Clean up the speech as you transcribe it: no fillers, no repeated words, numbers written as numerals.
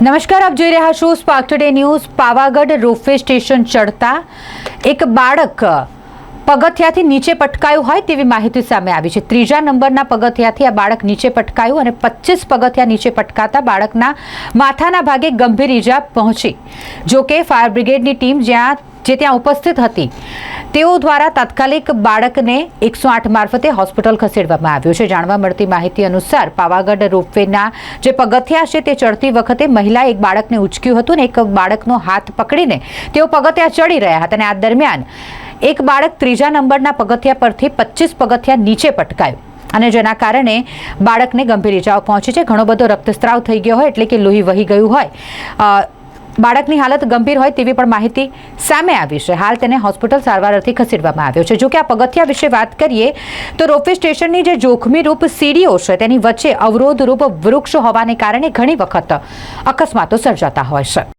નમસ્કાર, આપ જોઈ રહ્યા છો spark today news. Pavagadh ropeway station ચડતા એક બાળક પગથિયાથી નીચે પટકાયું હોય તેવી માહિતી સામે આવી છે। ત્રીજા નંબરના પગથિયાથી આ બાળક નીચે પટકાયું અને 25 પગથિયા નીચે પટકાતા બાળકના માથાના ભાગે ગંભીર ઈજા પહોંચી। જોકે ફાયર બ્રિગેડની ટીમ ત્યાં ઉપસ્થિત હતી તેઓ દ્વારા તાત્કાલિક બાળકને 108 મારફતે હોસ્પિટલ ખસેડવામાં આવ્યો છે। જાણવા મળતી માહિતી અનુસાર પાવાગઢ રોપવેના જે પગથિયા છે તે ચડતી વખતે મહિલાએ એક બાળકને ઉંચક્યું હતું અને એક બાળકનો હાથ પકડીને તેઓ પગથિયા ચડી રહ્યા હતા અને આ દરમિયાન એક બાળક ત્રીજા નંબરના પગથિયા પરથી 25 પગથિયા નીચે પટકાયું અને જેના કારણે બાળકને ગંભીર ઈજાઓ પહોંચી છે। ઘણો બધો રક્તસ્રાવ થઈ ગયો હોય, એટલે કે લોહી વહી ગયું હોય। બાળકની હાલત ગંભીર હોય તેવી પણ માહિતી સામે આવી છે। હાલ તેને હોસ્પિટલ સારવાર અર્થે ખસેડવામાં આવ્યો છે। જોકે આ પગથિયા વિશે વાત કરીએ તો રોપવે સ્ટેશનની જે જોખમી રૂપ સીડીઓ છે તેની વચ્ચે અવરોધરૂપ વૃક્ષ હોવાને કારણે ઘણી વખત અકસ્માતો સર્જાતા હોય છે।